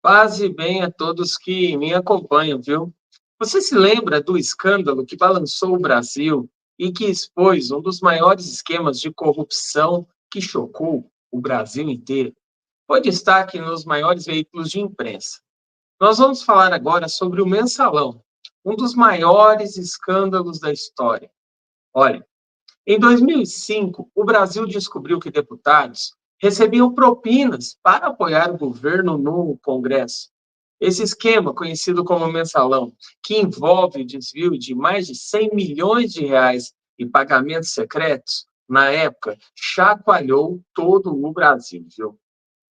Paz e bem a todos que me acompanham, viu? Você se lembra do escândalo que balançou o Brasil e que expôs um dos maiores esquemas de corrupção que chocou o Brasil inteiro? Foi destaque nos maiores veículos de imprensa. Nós vamos falar agora sobre o Mensalão, um dos maiores escândalos da história. Olha, em 2005, o Brasil descobriu que deputados recebiam propinas para apoiar o governo no Congresso. Esse esquema, conhecido como mensalão, que envolve o desvio de mais de 100 milhões de reais em pagamentos secretos, na época, chacoalhou todo o Brasil, viu?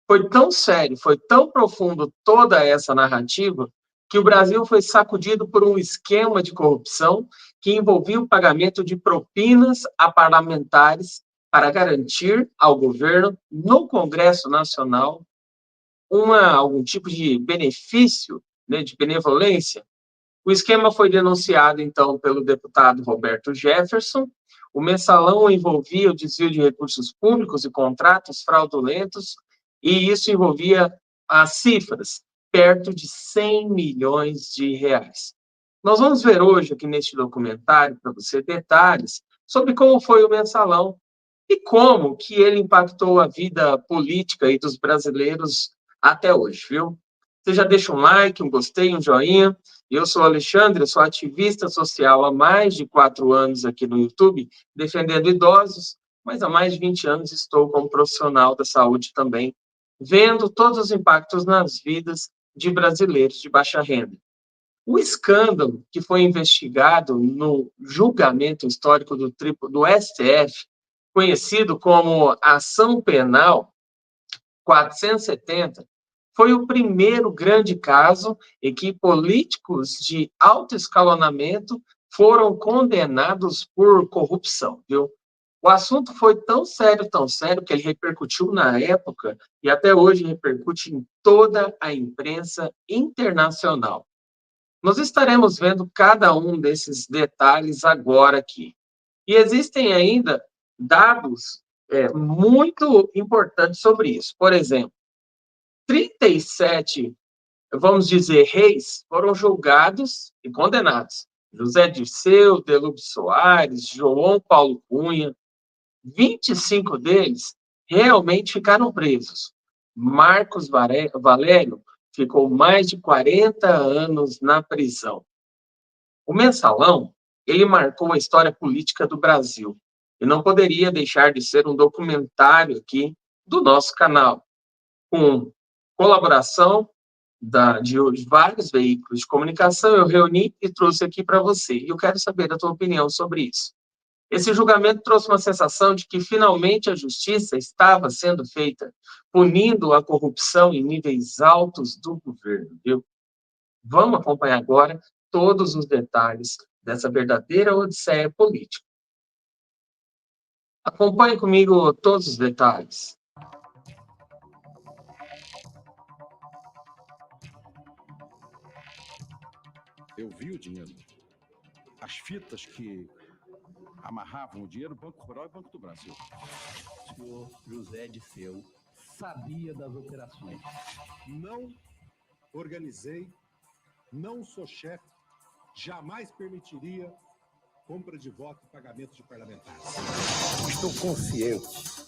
Foi tão sério, foi tão profundo toda essa narrativa, que o Brasil foi sacudido por um esquema de corrupção que envolvia o pagamento de propinas a parlamentares para garantir ao governo, no Congresso Nacional, algum tipo de benefício, né, de benevolência. O esquema foi denunciado, então, pelo deputado Roberto Jefferson. O mensalão envolvia o desvio de recursos públicos e contratos fraudulentos, e isso envolvia as cifras, perto de 100 milhões de reais. Nós vamos ver hoje, aqui neste documentário, para você, detalhes sobre como foi o mensalão e como que ele impactou a vida política aí dos brasileiros até hoje, viu? Você já deixa um like, um gostei, um joinha. Eu sou Alexandre, eu sou ativista social há mais de 4 anos aqui no YouTube, defendendo idosos, mas há mais de 20 anos estou como profissional da saúde também, vendo todos os impactos nas vidas de brasileiros de baixa renda. O escândalo que foi investigado no julgamento histórico do STF, conhecido como Ação Penal 470, foi o primeiro grande caso em que políticos de alto escalonamento foram condenados por corrupção, viu? O assunto foi tão sério, que ele repercutiu na época e até hoje repercute em toda a imprensa internacional. Nós estaremos vendo cada um desses detalhes agora aqui. E existem ainda dados muito importantes sobre isso. Por exemplo, 37, vamos dizer, reis foram julgados e condenados. José Dirceu, Delúbio Soares, João Paulo Cunha, 25 deles realmente ficaram presos. Marcos Valério ficou mais de 40 anos na prisão. O Mensalão, ele marcou a história política do Brasil e não poderia deixar de ser um documentário aqui do nosso canal, com colaboração de vários veículos de comunicação. Eu reuni e trouxe aqui para você. E eu quero saber da tua opinião sobre isso. Esse julgamento trouxe uma sensação de que finalmente a justiça estava sendo feita, punindo a corrupção em níveis altos do governo, viu? Vamos acompanhar agora todos os detalhes dessa verdadeira odisseia política. Acompanhe comigo todos os detalhes. Eu vi o dinheiro. As fitas que amarravam o dinheiro, Banco Rural e Banco do Brasil. O senhor José Dirceu sabia das operações. Não organizei, não sou chefe, jamais permitiria compra de voto e pagamento de parlamentares. Estou consciente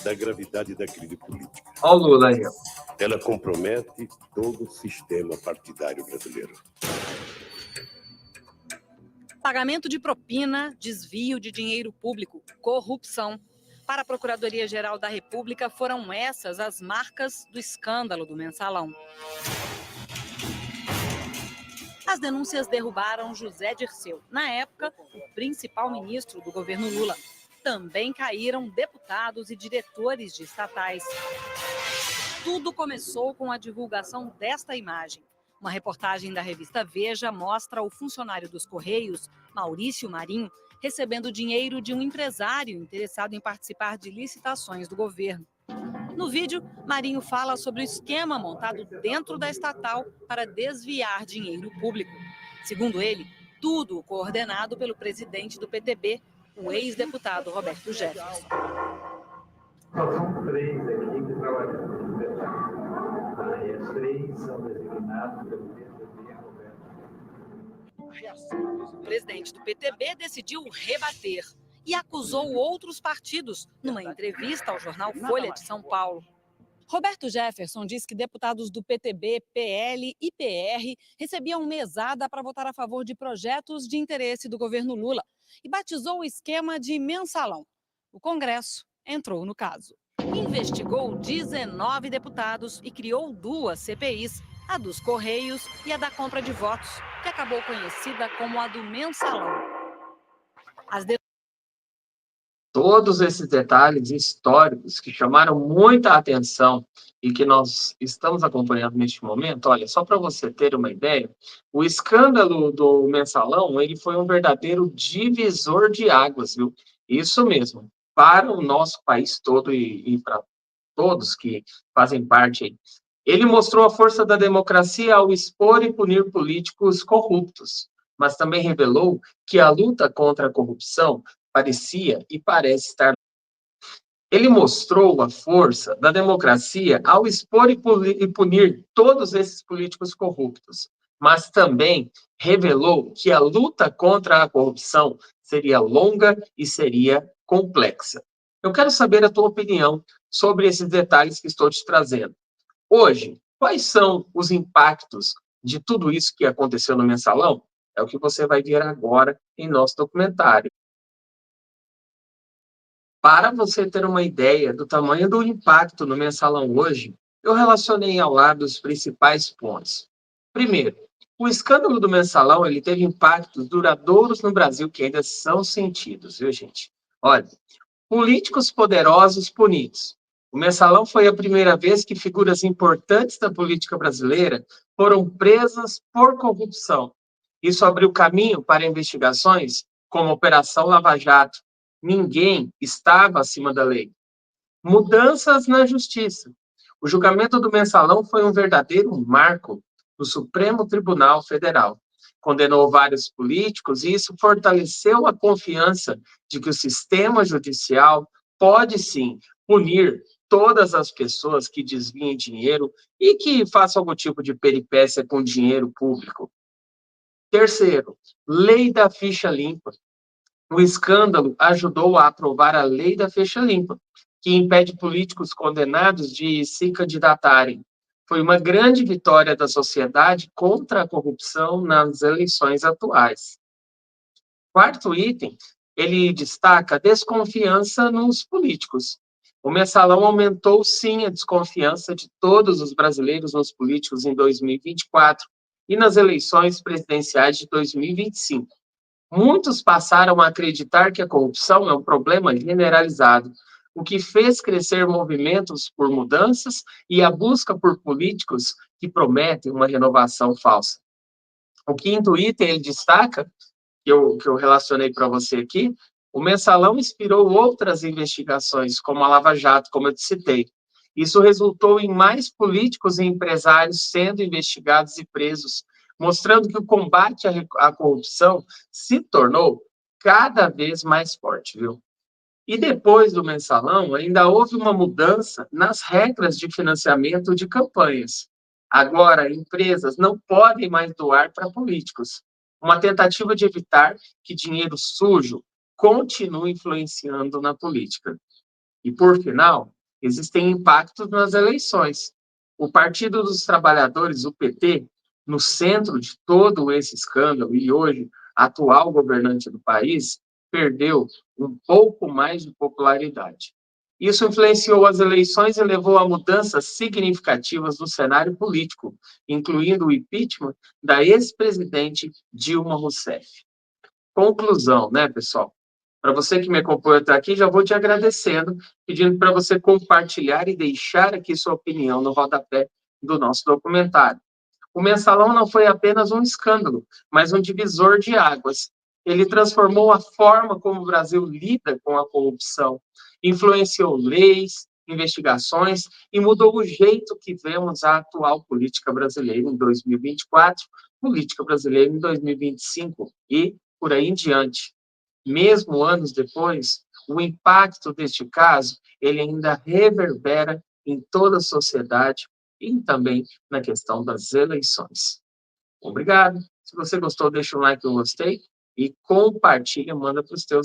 da gravidade da crise política. Olha o Lula aí. Ela compromete todo o sistema partidário brasileiro. Pagamento de propina, desvio de dinheiro público, corrupção. Para a Procuradoria-Geral da República, foram essas as marcas do escândalo do Mensalão. As denúncias derrubaram José Dirceu, na época, o principal ministro do governo Lula. Também caíram deputados e diretores de estatais. Tudo começou com a divulgação desta imagem. Uma reportagem da revista Veja mostra o funcionário dos Correios, Maurício Marinho, recebendo dinheiro de um empresário interessado em participar de licitações do governo. No vídeo, Marinho fala sobre o esquema montado dentro da estatal para desviar dinheiro público. Segundo ele, tudo coordenado pelo presidente do PTB, o ex-deputado Roberto Jefferson. São 3 aqui que trabalham. E as 3 O presidente do PTB decidiu rebater e acusou outros partidos numa entrevista ao jornal Folha de São Paulo. Roberto Jefferson disse que deputados do PTB, PL e PR recebiam mesada para votar a favor de projetos de interesse do governo Lula e batizou o esquema de mensalão. O Congresso entrou no caso. Investigou 19 deputados e criou 2 CPIs, a dos Correios e a da compra de votos, que acabou conhecida como a do mensalão. Todos esses detalhes históricos que chamaram muita atenção e que nós estamos acompanhando neste momento, olha, só para você ter uma ideia, o escândalo do mensalão, ele foi um verdadeiro divisor de águas, viu? Isso mesmo, para o nosso país todo e para todos que fazem parte aí. Ele mostrou a força da democracia ao expor e punir políticos corruptos, mas também revelou que a luta contra a corrupção parecia e parece estar. Ele mostrou a força da democracia ao expor e punir todos esses políticos corruptos, mas também revelou que a luta contra a corrupção seria longa e seria complexa. Eu quero saber a tua opinião sobre esses detalhes que estou te trazendo. Hoje, quais são os impactos de tudo isso que aconteceu no mensalão? É o que você vai ver agora em nosso documentário. Para você ter uma ideia do tamanho do impacto no mensalão hoje, eu relacionei ao lado os principais pontos. Primeiro, o escândalo do mensalão ele teve impactos duradouros no Brasil que ainda são sentidos, viu, gente? Olha, políticos poderosos punidos. O mensalão foi a primeira vez que figuras importantes da política brasileira foram presas por corrupção. Isso abriu caminho para investigações como a Operação Lava Jato. Ninguém estava acima da lei. Mudanças na justiça. O julgamento do mensalão foi um verdadeiro marco no Supremo Tribunal Federal. Condenou vários políticos e isso fortaleceu a confiança de que o sistema judicial pode, sim, punir todas as pessoas que desviem dinheiro e que façam algum tipo de peripécia com dinheiro público. Terceiro, lei da ficha limpa. O escândalo ajudou a aprovar a lei da ficha limpa, que impede políticos condenados de se candidatarem. Foi uma grande vitória da sociedade contra a corrupção nas eleições atuais. Quarto item, ele destaca a desconfiança nos políticos. O mensalão aumentou, sim, a desconfiança de todos os brasileiros nos políticos em 2024 e nas eleições presidenciais de 2025. Muitos passaram a acreditar que a corrupção é um problema generalizado, o que fez crescer movimentos por mudanças e a busca por políticos que prometem uma renovação falsa. O quinto item, ele destaca, que eu relacionei para você aqui, o mensalão inspirou outras investigações, como a Lava Jato, como eu te citei. Isso resultou em mais políticos e empresários sendo investigados e presos, mostrando que o combate à corrupção se tornou cada vez mais forte, viu? E depois do mensalão, ainda houve uma mudança nas regras de financiamento de campanhas. Agora, empresas não podem mais doar para políticos. Uma tentativa de evitar que dinheiro sujo continue influenciando na política. E, por final, existem impactos nas eleições. O Partido dos Trabalhadores, o PT, no centro de todo esse escândalo, e hoje atual governante do país, perdeu um pouco mais de popularidade. Isso influenciou as eleições e levou a mudanças significativas no cenário político, incluindo o impeachment da ex-presidente Dilma Rousseff. Conclusão, né, pessoal? Para você que me acompanha até aqui, já vou te agradecendo, pedindo para você compartilhar e deixar aqui sua opinião no rodapé do nosso documentário. O mensalão não foi apenas um escândalo, mas um divisor de águas. Ele transformou a forma como o Brasil lida com a corrupção, influenciou leis, investigações e mudou o jeito que vemos a atual política brasileira em 2024, política brasileira em 2025 e por aí em diante. Mesmo anos depois, o impacto deste caso, ele ainda reverbera em toda a sociedade e também na questão das eleições. Obrigado. Se você gostou, deixa um like, eu gostei, e compartilha, manda para os teus